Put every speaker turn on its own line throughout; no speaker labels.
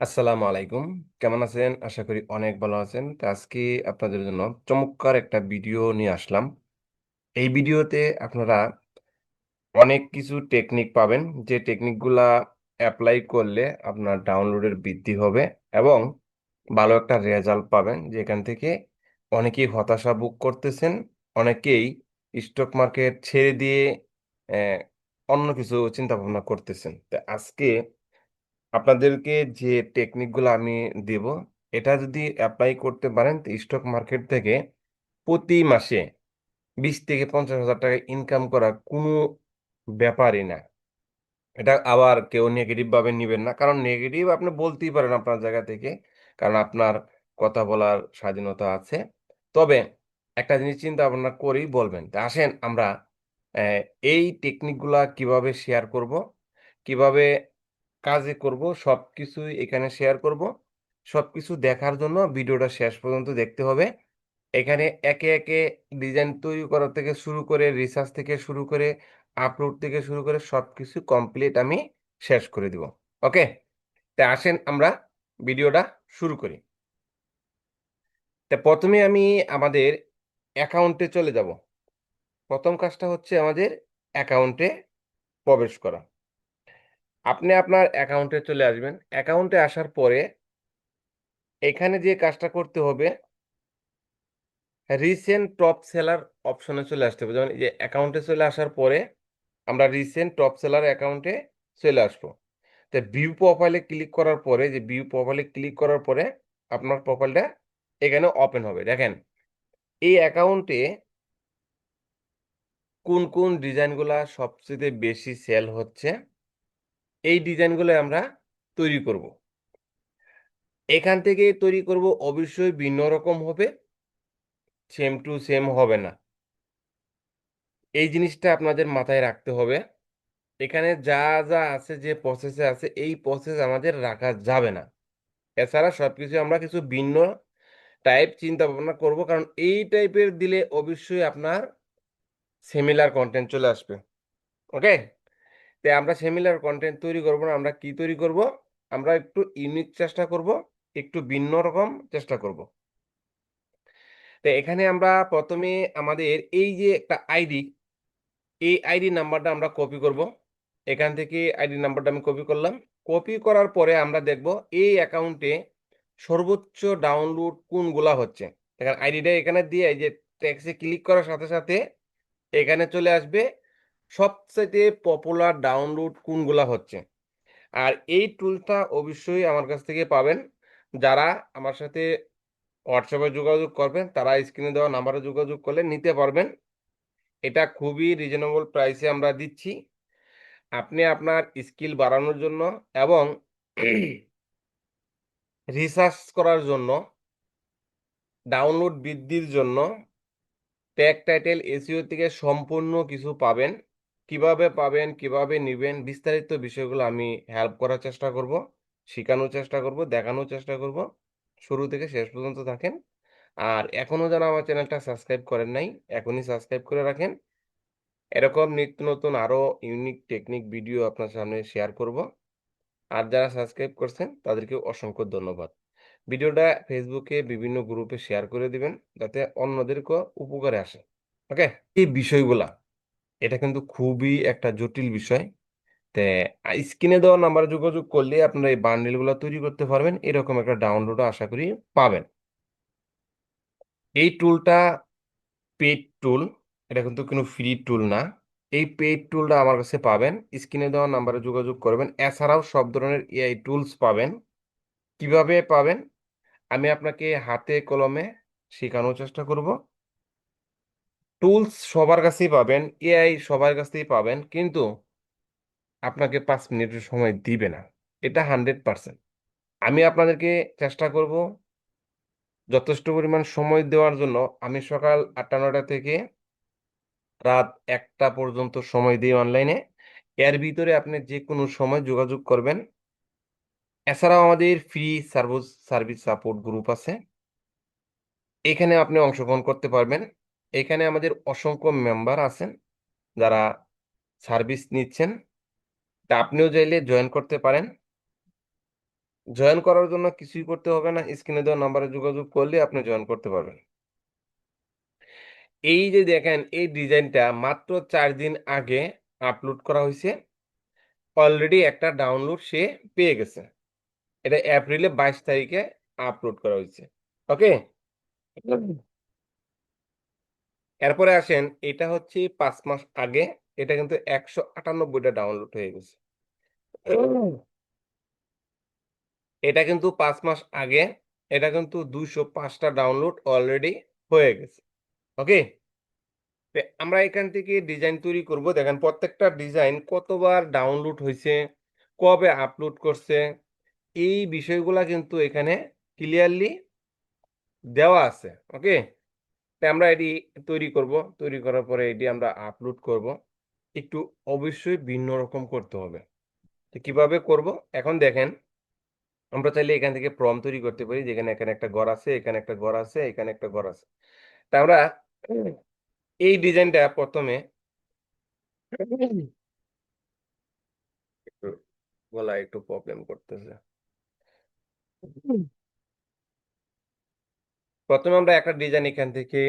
আসসালামু আলাইকুম। কেমন আছেন? আশা করি অনেক ভালো আছেন। তো আজকে আপনাদের জন্য চমৎকার একটা ভিডিও নিয়ে আসলাম। এই ভিডিওতে আপনারা অনেক কিছু টেকনিক পাবেন, যে টেকনিকগুলা এপ্লাই করলে আপনার ডাউনলোডের বৃদ্ধি হবে এবং ভালো একটা রেজাল্ট পাবেন, যেখান থেকে অনেকেই হতাশা ভোগ করতেছেন, অনেকেই স্টক মার্কেট ছেড়ে দিয়ে অ্যা অন্য কিছু চিন্তা ভাবনা করতেছেন। তো আজকে আপনাদেরকে যে টেকনিকগুলো আমি দেব, এটা যদি এপ্লাই করতে পারেন তো স্টক মার্কেট থেকে প্রতি মাসে ২০ থেকে ৫০,০০০ টাকা ইনকাম করা কোনো ব্যাপারই না। এটা আবার কেউ নেগেটিভ ভাবে নিবেন না। কারণ নেগেটিভ আপনি বলতেই পারেন আপনার জায়গা থেকে। কারণ আপনার কথা বলার স্বাধীনতা আছে। তবে একটা জিনিস চিন্তা ভাবনা করেই বলবেন। তো আসেন আমরা অ্যা এই টেকনিকগুলা কিভাবে শেয়ার করব, কিভাবে কাজে করব সবকিছুই এখানে শেয়ার করব। সবকিছু দেখার জন্য ভিডিওটা শেষ পর্যন্ত দেখতে হবে। এখানে একে, একে ডিজাইন তৈরি করা থেকে শুরু করে, রিসার্চ থেকে শুরু করে, আপলোড থেকে শুরু করে সবকিছু কমপ্লিট আমি শেষ করে দিব। ওকে? তা আসেন আমরা ভিডিওটা শুরু করি। তা ১ম এ আমি আমাদের অ্যাকাউন্টে চলে যাব। ১ম কাজটা হচ্ছে আমাদের অ্যাকাউন্টে প্রবেশ করা। আপনি আপনার অ্যাকাউন্টে চলে আসবেন। অ্যাকাউন্টে আসার পরে এখানে যে কাজটা করতে হবে, রিসেন্ট টপ সেলার অপশনে চলে আসতে হবে। যেমন এই যে অ্যাকাউন্টে চলে আসার পরে আমরা রিসেন্ট টপ সেলার অ্যাকাউন্টে চলে আসবো। তো ভিউ প্রোফাইলে ক্লিক করার পরে যে ভিউ প্রোফাইলে ক্লিক করার পরে আপনার প্রোফাইলটা এখানে ওপেন হবে। দেখেন এই অ্যাকাউন্টে কোন ডিজাইনগুলা সবচাইতে বেশি সেল হচ্ছে, এই ডিজাইনগুলো আমরা তৈরি করব। এখান থেকে তৈরি করব, অবশ্যই ভিন্ন রকম হবে, সেম টু সেম হবে না। এই জিনিসটা আপনাদের মাথায় রাখতে হবে। এখানে যা আছে, যে প্রসেসে আছে, এই প্রসেস আমাদের রাখা যাবে না। এছাড়া সবকিছু আমরা কিছু ভিন্ন টাইপ চিন্তা ভাবনা করব। কারণ এই টাইপের দিলে অবশ্যই আপনার সিমিলার কনটেন্ট চলে আসবে। ওকে? তাই আমরা সিমিলার কনটেন্ট তৈরি করব না। আমরা কি তৈরি করব? আমরা একটু ইউনিক চেষ্টা করব, একটু ভিন্ন রকম চেষ্টা করব। তো এখানে আমরা ১ম এ আমাদের এই যে একটা আইডি, এই আইডি নাম্বারটা আমরা কপি করব। এখান থেকে আইডি নাম্বারটা আমি কপি করলাম। কপি করার পরে আমরা দেখব এই অ্যাকাউন্টে সর্বোচ্চ ডাউনলোড কোনগুলা হচ্ছে। দেখেন আইডিটা এখানে দিয়ে এই যে টেক্সটে ক্লিক করার সাথে, সাথে এখানে চলে আসবে সবচাইতে পপুলার ডাউনলোড কোনগুলা হচ্ছে। আর এই টুলটা অবশ্যই আমার কাছ থেকে পাবেন। যারা আমার সাথে WhatsApp এ যোগাযোগ করবেন, তারা স্ক্রিনে দেওয়া নাম্বারে যোগাযোগ করলে নিতে পারবেন। এটা খুবই রিজনেবল প্রাইসে আমরা দিচ্ছি। আপনি আপনার স্কিল বাড়ানোর জন্য এবং রিসার্চ করার জন্য, ডাউনলোড বৃদ্ধির জন্য ট্যাগ টাইটেল এসইও থেকে সম্পূর্ণ কিছু পাবেন। কিভাবে পাবেন, কিভাবে নিবেন, বিস্তারিত বিষয়গুলো আমি হেল্প করার চেষ্টা করব, শিখানোর চেষ্টা করব, দেখানোর চেষ্টা করব। শুরু থেকে শেষ পর্যন্ত থাকেন। আর এখনো যারা আমার চ্যানেলটা সাবস্ক্রাইব করেন নাই, এখনই সাবস্ক্রাইব করে রাখেন। এরকম নিত্য নতুন আরো ইউনিক টেকনিক ভিডিও আপনার সামনে শেয়ার করব। আর যারা সাবস্ক্রাইব করছেন তাদেরকে অসংখ্য ধন্যবাদ। ভিডিওটা ফেসবুকে বিভিন্ন গ্রুপে শেয়ার করে দিবেন, যাতে অন্যদেরকেও উপকারে আসে। ওকে? এই বিষয়গুলা, এটা কিন্তু খুবই একটা জটিল বিষয়। তে স্ক্রিনে দেওয়া নাম্বারে যোগাযোগ করলে আপনারা এই বান্ডেল গুলা তৈরি করতে পারবেন। এরকম একটা ডাউনলোডও আশা করি পাবেন। এই টুলটা পেইড টুল। এটা কিন্তু কোনো ফ্রি টুল না। এই পেইড টুলটা আমার কাছে পাবেন। স্ক্রিনে দেওয়া নাম্বারে যোগাযোগ করবেন। এছাড়াও সব ধরনের এআই টুলস পাবেন। কিভাবে পাবেন? আমি আপনাকে হাতে কলমে শেখানোর চেষ্টা করব। টুলস সবার কাছেই পাবেন, এআই সবার কাছেই পাবেন। কিন্তু আপনাকে ৫ মিনিটের সময় দিবে না। এটা 100%। আমি আপনাদেরকে চেষ্টা করব যথেষ্ট পরিমাণ সময় দেওয়ার জন্য। আমি সকাল ৮ঃ০০-৯ঃ০০ থেকে রাত ১ঃ০০ পর্যন্ত সময় দেই অনলাইনে। এর ভিতরে আপনি যেকোনো সময় যোগাযোগ করবেন। এছাড়াও আমাদের ফ্রি সার্ভিস সাপোর্ট গ্রুপ আছে। এখানে আপনি অংশগ্রহণ করতে পারবেন। এখানে আমাদের অসংখ্য মেম্বার আছেন যারা সার্ভিস নিচ্ছেন। তা আপনিও চাইলে জয়েন করতে পারেন। জয়েন করার জন্য কিছুই করতে হবে না। স্ক্রিনে দেওয়া নাম্বারে যোগাযোগ করলে আপনি জয়েন করতে পারবেন। এই যে দেখেন এই ডিজাইনটা মাত্র ৪ দিন আগে আপলোড করা হইছে। অলরেডি একটা ডাউনলোড সে পেয়ে গেছে। এটা এপ্রিলের ২২ তারিখে আপলোড করা হইছে। ওকে? এরপরে আসেন এটা হচ্ছে ৫ মাস আগে। এটা কিন্তু ১৯৮ টা ডাউনলোড হয়ে গেছে। এটা কিন্তু ৫ মাস আগে। এটা কিন্তু ২০৫ টা ডাউনলোড অলরেডি হয়ে গেছে। ওকে? আমরা এখান থেকে ডিজাইন তৈরি করব। দেখেন প্রত্যেকটা ডিজাইন কতবার ডাউনলোড হইছে, কবে আপলোড করছে, এই বিষয়গুলা কিন্তু এখানে ক্লিয়ারলি দেওয়া আছে। ওকে? আমরা এটি তৈরি করব। তৈরি করার পরে এটি আমরা আপলোড করব। একটু অবশ্যই ভিন্ন রকম করতে হবে। তো কিভাবে করব? এখন দেখেন আমরা চাইলে এখান থেকে প্রম্পট তৈরি করতে পারি। যেখানে এখানে একটা ঘর আছে, এখানে একটা ঘর আছে, এখানে একটা ঘর আছে। তা আমরা এই ডিজাইনটা ১ম এ একটু গলায় একটু প্রবলেম করতেছে। ১ম এ আমরা একটা ডিজাইন এখান থেকে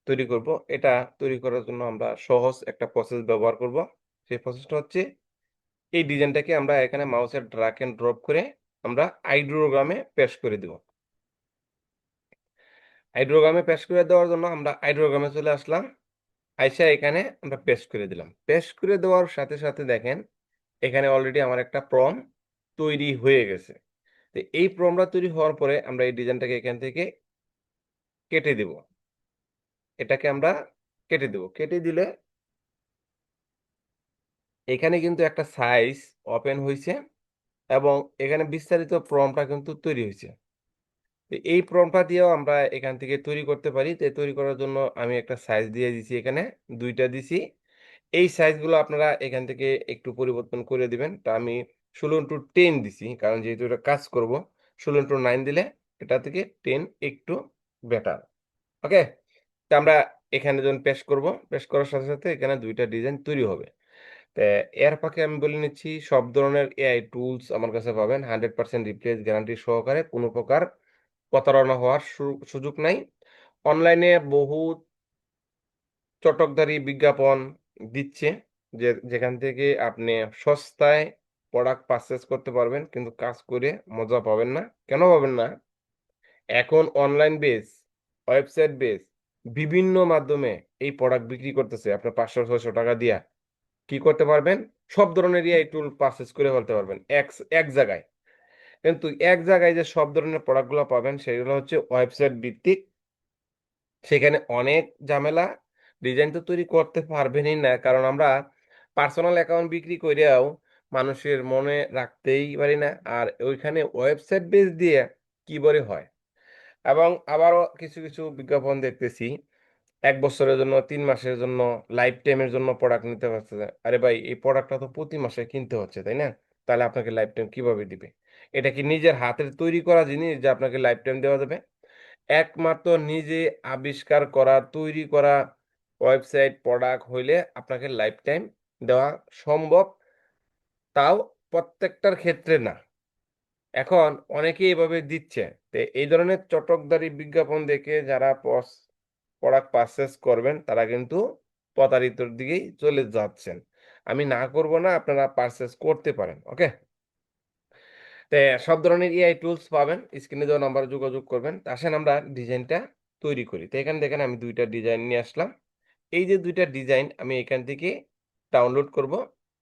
তৈরি করব। এটা তৈরি করার জন্য আমরা সহজ একটা প্রসেস ব্যবহার করব। সেই প্রসেসটা হচ্ছে এই ডিজাইনটাকে আমরা এখানে মাউসের ড্রাগ অ্যান্ড ড্রপ করে আমরা আইড্রোগ্রামে পেস্ট করে দিব। আইড্রোগ্রামে পেস্ট করে দেওয়ার জন্য আমরা আইড্রোগ্রামে চলে আসলাম। আইসা এখানে আমরা পেস্ট করে দিলাম। পেস্ট করে দেওয়ার সাথে, সাথে দেখেন এখানে অলরেডি আমার একটা তৈরি হয়ে গেছে। তো এই প্রমটা তৈরি হওয়ার পরে আমরা এই ডিজাইনটাকে এখান থেকে কেটে দেব। এটাকে আমরা কেটে দেব। কেটে দিলে এখানে কিন্তু একটা সাইজ ওপেন হইছে এবং এখানে বিস্তারিত প্রম্পটটা কিন্তু তৈরি হইছে। তো এই প্রম্পটটা দিয়েও আমরা এখান থেকে তৈরি করতে পারি। তো তৈরি করার জন্য আমি একটা সাইজ দিয়ে দিছি এখানে ২ টা দিছি। এই সাইজগুলো আপনারা এখান থেকে একটু পরিবর্তন করে দিবেন। তো আমি ১৬:১০ দিছি। কারণ যেহেতু এটা কাজ করব ১৬:৯ দিলে এটা থেকে ১০ একটু বেটার। ওকে? তো আমরা এখানে যখন পেস্ট করব, পেস্ট করার সাথে, সাথে এখানে ২ টা ডিজাইন তৈরি হবে। তো এর ফাঁকে আমি বলে নিচ্ছি সব ধরনের এআই টুলস আমার কাছে পাবেন। 100% রিপ্লেস গ্যারান্টি সহকারে কোন প্রকার প্রতারণা হওয়ার সুযোগ নাই। অনলাইনে বহু চটকদারি বিজ্ঞাপন দিচ্ছে যেখান থেকে আপনি সস্তায় প্রোডাক্ট পারচেজ করতে পারবেন কিন্তু কাজ করে মজা পাবেন না। কেন পাবেন না? এখন অনলাইন বেস, ওয়েবসাইট বেস বিভিন্ন মাধ্যমে এই প্রোডাক্ট বিক্রি করতেছে। আপনার ৳৫০০-৬০০ দিয়া কি করতে পারবেন? সব ধরনের এআই টুল পারচেজ করে ফেলতে পারবেন এক জায়গায়। কিন্তু এক জায়গায় যে সব ধরনের প্রোডাক্ট গুলা পাবেন সেগুলো হচ্ছে ওয়েবসাইট ভিত্তিক। সেখানে অনেক ঝামেলা। ডিজাইন তো তৈরি করতে পারবেনই না। কারণ আমরা পার্সোনাল অ্যাকাউন্ট বিক্রি কইরাও মানুষের মনে রাখতেই পারি না। আর ওইখানে ওয়েবসাইট বেস দিয়ে কিভাবে হয়? এবং আবারও কিছু, কিছু বিজ্ঞাপন দেখতেছি ১ বছরের জন্য, ৩ মাসের জন্য, লাইফ টাইম এর জন্য প্রোডাক্ট নিতে পারতেছে। আরে ভাই এই প্রোডাক্টটা তো প্রতি মাসে কিনতে হচ্ছে, তাই না? তাহলে আপনাকে লাইফ টাইম কিভাবে দিবে? এটা কি নিজের হাতের তৈরি করা জিনিস যে আপনাকে লাইফ টাইম দেওয়া যাবে? একমাত্র নিজে আবিষ্কার করা, তৈরি করা ওয়েবসাইট প্রোডাক্ট হইলে আপনাকে লাইফ টাইম দেওয়া সম্ভব। তাও প্রত্যেকটার ক্ষেত্রে না। এখন অনেকেই এভাবে দিচ্ছে। তো এই ধরনের চটকদারি বিজ্ঞাপন দেখে যারা প্রোডাক্ট পারচেজ করবেন তারা কিন্তু প্রতারিতর দিকেই চলে যাচ্ছেন। আমি না করব না, আপনারা পারচেজ করতে পারেন। ওকে? তে সব ধরনের এআই টুলস পাবেন। স্ক্রিনে দেওয়া নাম্বারে যোগাযোগ করবেন। তো আসেন আমরা ডিজাইনটা তৈরি করি। তো এখানে দেখেন আমি ২ টা ডিজাইন নিয়ে আসলাম। এই যে ২ টা ডিজাইন আমি এখান থেকে ডাউনলোড করব।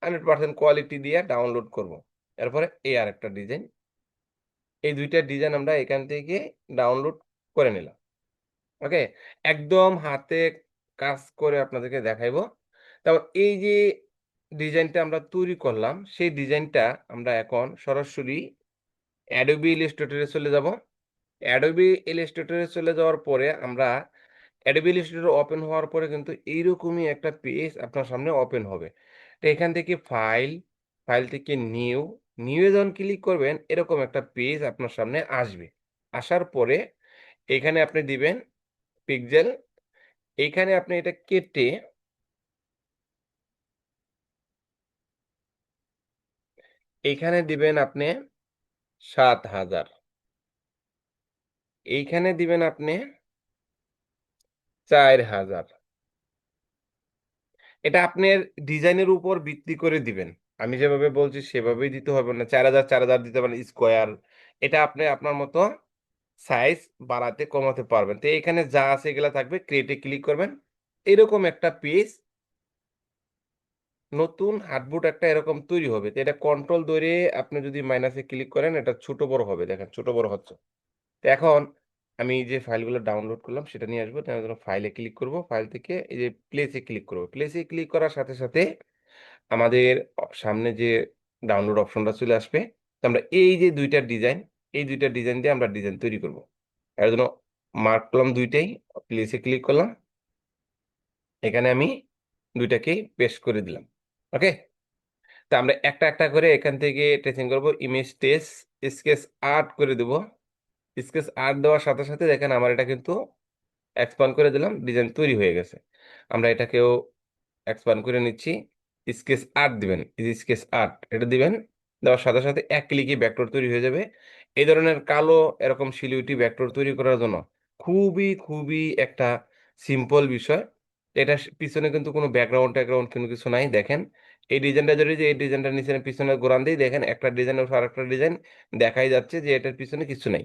100% কোয়ালিটি দিয়ে ডাউনলোড করব। এরপরে এই আরেকটা ডিজাইন। এই ২ টা ডিজাইন আমরা এখান থেকে ডাউনলোড করে নিলাম। ওকে? একদম হাতে কাজ করে আপনাদেরকে দেখাইবো। তারপর এই যে ডিজাইনটা আমরা তৈরি করলাম, সেই ডিজাইনটা আমরা এখন সরাসরি Adobe Illustrator এ চলে যাব। Adobe Illustrator এ চলে যাওয়ার পরে আমরা Adobe Illustrator ওপেন হওয়ার পরে কিন্তু এইরকমই একটা পেজ আপনার সামনে ওপেন হবে। তো এখান থেকে ফাইল, ফাইল থেকে নিউ এ যখন ক্লিক করবেন এরকম একটা পেজ আপনার সামনে আসবে। আসার পরে এখানে আপনি দিবেন পিক্সেল। এইখানে আপনি এটা কেটে এইখানে দিবেন আপনি 7,000। এইখানে দিবেন আপনি 4,000। এটা আপনার ডিজাইনের উপর ভিত্তি করে দিবেন। আমি যেভাবে বলছি সেভাবেই দিতে হবে না। 4,000 4,000 দিতে পারেন স্কোয়ার। এটা আপনি আপনার মতো সাইজ বাড়াতে কমাতে পারবেন। তো এখানে যা আছে এগুলা থাকবে। ক্রিয়েট এ ক্লিক করবেন। এরকম একটা পেজ, নতুন হার্ডবোর্ড একটা এরকম তৈরি হবে। তো এটা কন্ট্রোল ধরে আপনি যদি মাইনাসে ক্লিক করেন এটা ছোট বড় হবে। দেখেন ছোট বড় হচ্ছে। তো এখন আমি যে ফাইলগুলো ডাউনলোড করলাম সেটা নিয়ে আসবো। তার জন্য ফাইলে ক্লিক করব। ফাইল থেকে এই যে প্লেসে ক্লিক করব। প্লেসে ক্লিক করার সাথে, সাথে আমাদের সামনে যে ডাউনলোড অপশনটা চলে আসবে। তো আমরা এই যে ২ টা ডিজাইন, এই ২ টা ডিজাইন দিয়ে আমরা ডিজাইন তৈরি করব। এর জন্য মার্ক করলাম ২ টাই, প্লেসে ক্লিক করলাম। এখানে আমি ২ টাকেই পেস্ট করে দিলাম। ওকে? তো আমরা একটা, একটা করে এখান থেকে ট্রেসিং করব। ইমেজ টেস্ট, স্কেচ আর্ট করে দেব। স্কেচ আর্ট দেওয়ার সাথে, সাথে দেখেন আমার এটা কিন্তু এক্সপান্ড করে দিলাম। ডিজাইন তৈরি হয়ে গেছে। আমরা এটাকেও এক্সপান্ড করে নিচ্ছি। স্কেচ আর্ট দিবেন। এই যে স্কেচ আর্ট এটা দিবেন। দেওয়ার সাথে, সাথে এক ক্লিকে ভেক্টর তৈরি হয়ে যাবে। এই ধরনের কালো এরকম সিলিউটি ভেক্টর তৈরি করার জন্য খুবই, খুবই একটা সিম্পল বিষয়। এটা পিছনে কিন্তু কোনো ব্যাকগ্রাউন্ড কোনো কিছু নাই। দেখেন এই ডিজাইনটা যদি এই ডিজাইনটার নিচে পিছনে ঘোরান দিই, দেখেন একটা ডিজাইন আর একটা ডিজাইন দেখাই যাচ্ছে যে এটার পিছনে কিছু নাই।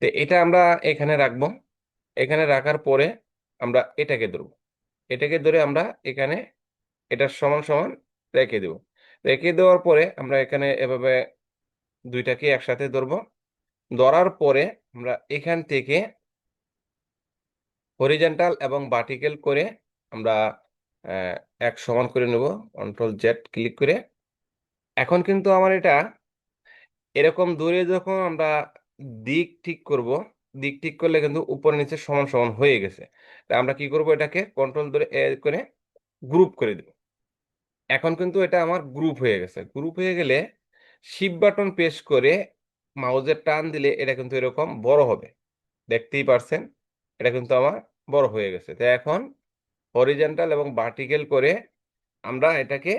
তো এটা আমরা এখানে রাখবো। এখানে রাখার পরে আমরা এটাকে ধরবো। এটাকে ধরে আমরা এখানে এটা সমান সমান রেখে দেব। রেখে দেওয়ার পরে আমরা এখানে এভাবে ২ টাকে একসাথে ধরবো। ধরার পরে আমরা এখান থেকে হরিজন্টাল এবং ভার্টিক্যাল করে আমরা আহ, এক সমান করে নেব। কন্ট্রোল জেড ক্লিক করে। এখন কিন্তু আমার এটা এরকম দূরে যখন আমরা দিক ঠিক করব, দিক ঠিক করলে কিন্তু উপরে নিচে সমান সমান হয়ে গেছে। তা আমরা কি করব, এটাকে কন্ট্রোল ধরে এ করে গ্রুপ করে দেব। এখন কিন্তু এটা আমার গ্রুপ হয়ে গেছে। গ্রুপ হয়ে গেলে শিফট বাটন প্রেস করে মাউসের টান দিলে এটা কিন্তু এরকম বড় হবে। দেখতেই পারছেন এটা কিন্তু আমার বড় হয়ে গেছে। তো এখন হরিজন্টাল এবং ভার্টিক্যাল করে আমরা এটাকে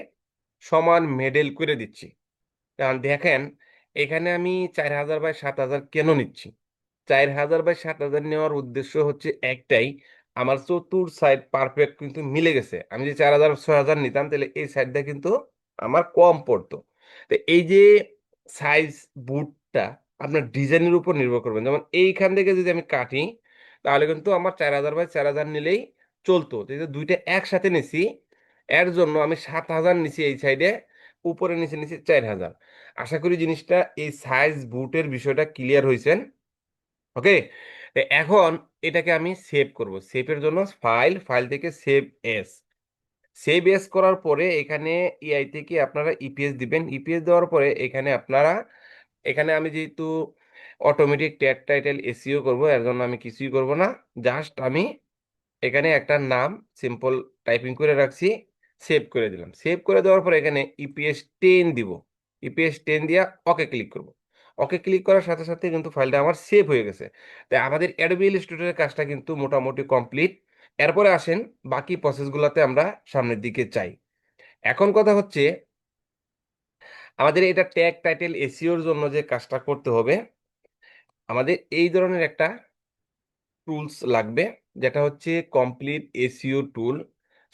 সমান মেডেল করে দিচ্ছি। কারণ দেখেন এখানে আমি 4,000 বাই 7,000 কেন নিচ্ছি? 4,000 বাই 7,000 নেওয়ার উদ্দেশ্য হচ্ছে একটাই, আমার চতুর সাইড পারফেক্ট কিন্তু মিলে গেছে। আমি যে 4,000 6,000 নিতাম তাহলে এই সাইডটা কিন্তু আমার কম পড়তো। তো এই যে সাইজ বুটটা আপনার ডিজাইনের উপর নির্ভর করবেন। যেমন এইখান থেকে যদি আমি কাটি তাহলে কিন্তু আমার 4,000 বাই 4,000 নিলেই চলতো। তো এই যে দুইটা একসাথে নিছি, এর জন্য আমি 7,000 নিছি এই সাইডে, উপরে নিচে নিচে 4,000। আশা করি জিনিসটা এই সাইজ বুটের বিষয়টা ক্লিয়ার হয়েছেন। ওকে? তো এখন এটাকে আমি সেভ করব। সেভের জন্য ফাইল, ফাইল থেকে সেভ এস। সেভ এস করার পরে এখানে ইআই থেকে আপনারা ইপিএস দিবেন। ইপিএস দেওয়ার পরে এখানে আপনারা, এখানে আমি যেহেতু অটোমেটিক ট্যাগ টাইটেল এসইও করব, এর জন্য আমি কিছুই করব না। জাস্ট আমি এখানে একটা নাম সিম্পল টাইপিং করে রাখছি, সেভ করে দিলাম। সেভ করে দেওয়ার পর এখানে ইপিএস 10 দিব। ইপিএস 10 দিয়া ওকে ক্লিক করব। ওকে ক্লিক করার সাথে সাথে কিন্তু ফাইলটা আমার সেভ হয়ে গেছে। তাই আমাদের অ্যাডোবি ইলাস্ট্রেটরের কাজটা কিন্তু মোটামুটি কমপ্লিট। এরপরে আসেন বাকি প্রসেসগুলোতে আমরা সামনের দিকে চাই। এখন কথা হচ্ছে আমাদের এটা ট্যাগ টাইটেল এসইওর জন্য যে কাজটা করতে হবে, আমাদের এই ধরনের একটা টুলস লাগবে, যেটা হচ্ছে কমপ্লিট এসইও টুল।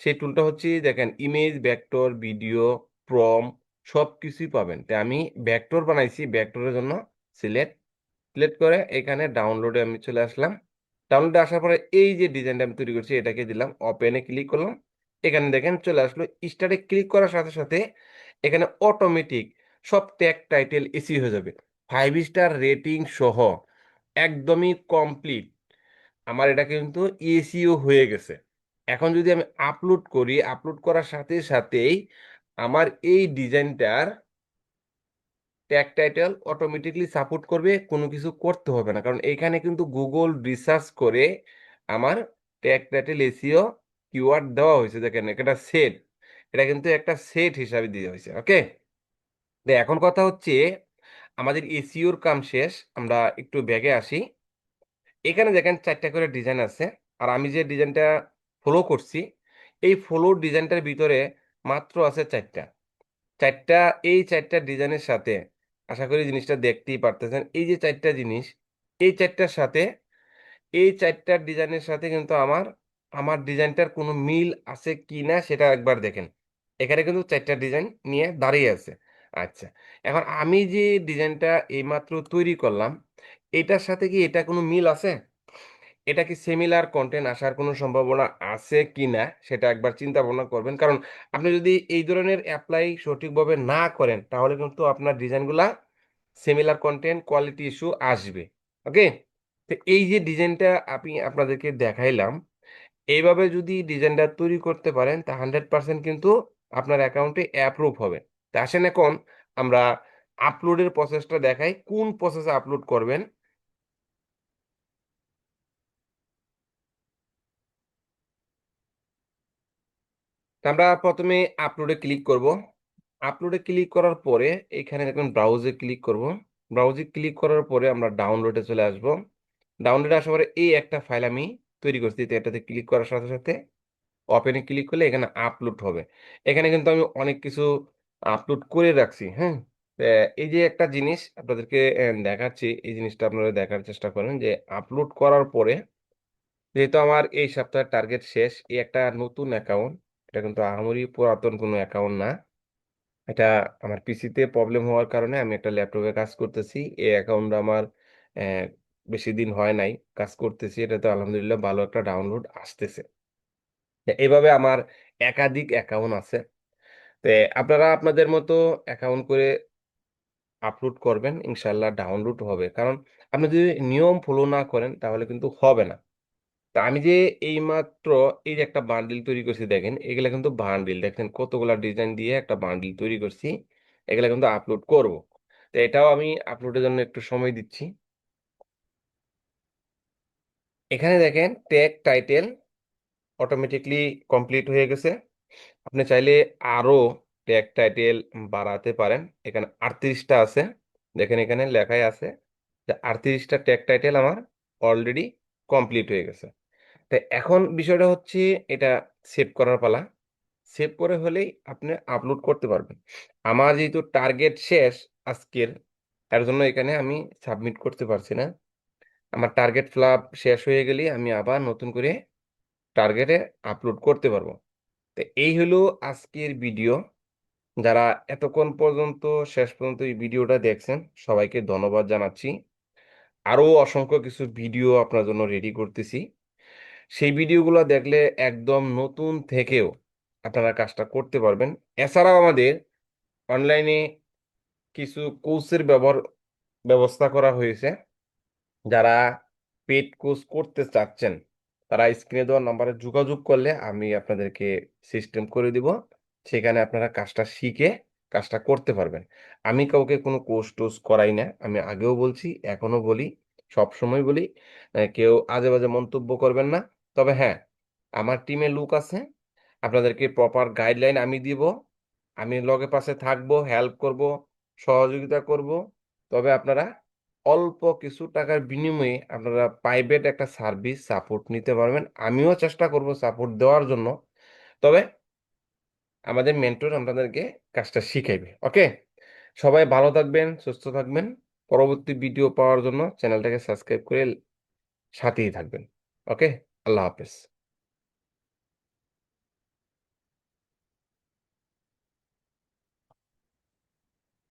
সেই টুলটা হচ্ছে দেখেন ইমেজ ভেক্টর ভিডিও প্রম সব কিছুই পাবেন। তাই আমি ভেক্টর বানাইছি। ভেক্টরের জন্য সিলেক্ট সিলেক্ট করে এখানে ডাউনলোডে আমি চলে আসলাম। ডাউনলোডে আসার পরে এই যে ডিজাইনটা আমি তৈরি করছি এটাকে দিলাম, ওপেনে ক্লিক করলাম। এখানে দেখেন চলে আসলো। স্টার্টে ক্লিক করার সাথে সাথে এখানে অটোমেটিক সব ট্যাগ টাইটেল এসি হয়ে যাবে, 5 স্টার রেটিং সহ একদমই কমপ্লিট। আমার এটা কিন্তু এসিও হয়ে গেছে। এখন যদি আমি আপলোড করি, আপলোড করার সাথে সাথেই আমার এই ডিজাইনটার ট্যাগ টাইটেল অটোমেটিকলি সাপোর্ট করবে, কোনো কিছু করতে হবে না। কারণ এইখানে কিন্তু গুগল রিসার্চ করে আমার ট্যাগ টাইটেল এসিও কিওয়ার্ড দেওয়া হয়েছে। দেখেন এটা সেট, এটা কিন্তু একটা সেট হিসাবে দিয়ে হয়েছে। ওকে? এখন কথা হচ্ছে আমাদের এসিওর কাম শেষ। আমরা একটু ব্যাগে আসি। এখানে দেখেন 4টা করে ডিজাইন আছে। আর আমি যে ডিজাইনটা ফলো করছি এই ফলো ডিজাইনটার ভিতরে মাত্র আছে 4টা। 4টা, এই 4টা ডিজাইনের সাথে আশা করি জিনিসটা দেখতেই পারতেছেন। এই যে ৪ টা জিনিস, এই ৪ টার সাথে এই ৪ টার ডিজাইনের সাথে কিন্তু আমার ডিজাইনটার কোনো মিল আছে কিনা সেটা একবার দেখেন। এখানে কিন্তু ৪ টা ডিজাইন নিয়ে দাঁড়িয়ে আছে। আচ্ছা। এখন আমি যে ডিজাইনটা এইমাত্র তৈরি করলাম, এটার সাথে কি এটা কোনো মিল আছে? এটা কি সিমিলার কনটেন্ট আসার কোনো সম্ভাবনা আছে কিনা সেটা একবার চিন্তা ভাবনা করবেন। কারণ আপনি যদি এই ধরনের এপ্লাই সঠিকভাবে না করেন তাহলে কিন্তু আপনার ডিজাইনগুলা সিমিলার কনটেন্ট কোয়ালিটি ইস্যু আসবে। ওকে? তো এই যে ডিজাইনটা আমি আপনাদেরকে দেখাইলাম, এইভাবে যদি ডিজাইনটা তৈরি করতে পারেন তা 100% কিন্তু আপনার অ্যাকাউন্টে অ্যাপ্রুভ হবে। তো আসেন এখন আমরা আপলোডের প্রসেসটা দেখাই। কোন প্রসেসে আপলোড করবেন তা আমরা ১ম এ আপলোডে ক্লিক করব। আপলোডে ক্লিক করার পরে এখানে দেখবেন ব্রাউজে ক্লিক করব। ব্রাউজে ক্লিক করার পরে আমরা ডাউনলোডে চলে আসব। ডাউনলোডে আসার পরে এই একটা ফাইল আমি তৈরি করছি। তো এটাতে ক্লিক করার সাথে, সাথে ওপেন এ ক্লিক করলে এখানে আপলোড হবে। এখানে কিন্তু আমি অনেক কিছু আপলোড করে রাখছি, হ্যাঁ? তা এই যে একটা জিনিস আপনাদেরকে দেখাচ্ছি, এই জিনিসটা আপনারা দেখার চেষ্টা করেন যে আপলোড করার পরে যেহেতু আমার এই সপ্তাহের টার্গেট শেষ, এই একটা নতুন অ্যাকাউন্ট। এটা কিন্তু আহামরি পুরাতন কোনো অ্যাকাউন্ট না। এটা আমার পিসিতে প্রবলেম হওয়ার কারণে আমি একটা ল্যাপটপে কাজ করতেছি। এই অ্যাকাউন্টটা আমার অ্যা বেশি দিন হয় নাই। কাজ করতেছি। এটাতে আলহামদুলিল্লাহ ভালো একটা ডাউনলোড আসতেছে। এভাবে আমার একাধিক অ্যাকাউন্ট আছে। তে আপনারা আপনাদের মতো অ্যাকাউন্ট করে আপলোড করবেন। ইনশাআল্লাহ ডাউনলোড হবে। কারণ আপনি যদি নিয়ম ফলো না করেন তাহলে কিন্তু হবে না। তা আমি যে এইমাত্র এই যে একটা বান্ডিল তৈরি করছি দেখেন, এগুলা কিন্তু বান্ডিল। দেখেন কতগুলা ডিজাইন দিয়ে একটা বান্ডিল তৈরি করছি। এগুলা কিন্তু আপলোড করব। তো এটাও আমি আপলোডের জন্য একটু সময় দিচ্ছি। এখানে দেখেন ট্যাগ টাইটেল অটোমেটিক্যালি কমপ্লিট হয়ে গেছে। আপনি চাইলে আরো ট্যাগ টাইটেল বাড়াতে পারেন। এখানে ৩৮ টা আছে। দেখেন এখানে লেখাই আছে যে ৩৮ টা ট্যাগ টাইটেল আমার অলরেডি কমপ্লিট হয়ে গেছে। তো এখন বিষয়টা হচ্ছে এটা সেভ করার পালা। সেভ করে হলেই আপনি আপলোড করতে পারবেন। আমার যেহেতু টার্গেট শেষ আজকের, তার জন্য এখানে আমি সাবমিট করতে পারছি না। আমার টার্গেট ফ্লাপ শেষ হয়ে গেলেই আমি আবার নতুন করে টার্গেটে আপলোড করতে পারবো। তো এই হলো আজকের ভিডিও। যারা এতক্ষণ পর্যন্ত শেষ পর্যন্ত এই ভিডিওটা দেখছেন, সবাইকে ধন্যবাদ জানাচ্ছি। আরো অসংখ্য কিছু ভিডিও আপনার জন্য রেডি করতেছি। সেই ভিডিওগুলো দেখলে একদম নতুন থেকেও আপনারা কাজটা করতে পারবেন। এছাড়াও আমাদের অনলাইনে কিছু কোর্সের ব্যবস্থা করা হয়েছে। যারা পেইড কোর্স করতে চাচ্ছেন, তারা স্ক্রিনে দেওয়া নাম্বারে যোগাযোগ করলে আমি আপনাদেরকে সিস্টেম করে দিব। সেখানে আপনারা কাজটা শিখে কাজটা করতে পারবেন। আমি কাউকে কোনো কোর্স-টোর্স করাই না। আমি আগেও বলছি, এখনো বলি, সবসময় বলি, কেউ আজে-বাজে মন্তব্য করবেন না। তবে হ্যাঁ, আমার টিমে লোক আছে। আপনাদেরকে প্রপার গাইডলাইন আমি দিব। আমি লগে পাশে থাকবো, হেল্প করব, সহযোগিতা করব। তবে আপনারা অল্প কিছু টাকার বিনিময়ে আপনারা প্রাইভেট একটা সার্ভিস সাপোর্ট নিতে পারবেন। আমিও চেষ্টা করব সাপোর্ট দেওয়ার জন্য। তবে আমাদের মেন্টর আপনাদেরকে কাজটা শিখাইবে। ওকে? সবাই ভালো থাকবেন, সুস্থ থাকবেন। পরবর্তী ভিডিও পাওয়ার জন্য চ্যানেলটাকে সাবস্ক্রাইব করে সাথেই থাকবেন। ওকে? আল্লাহ হাফেজ।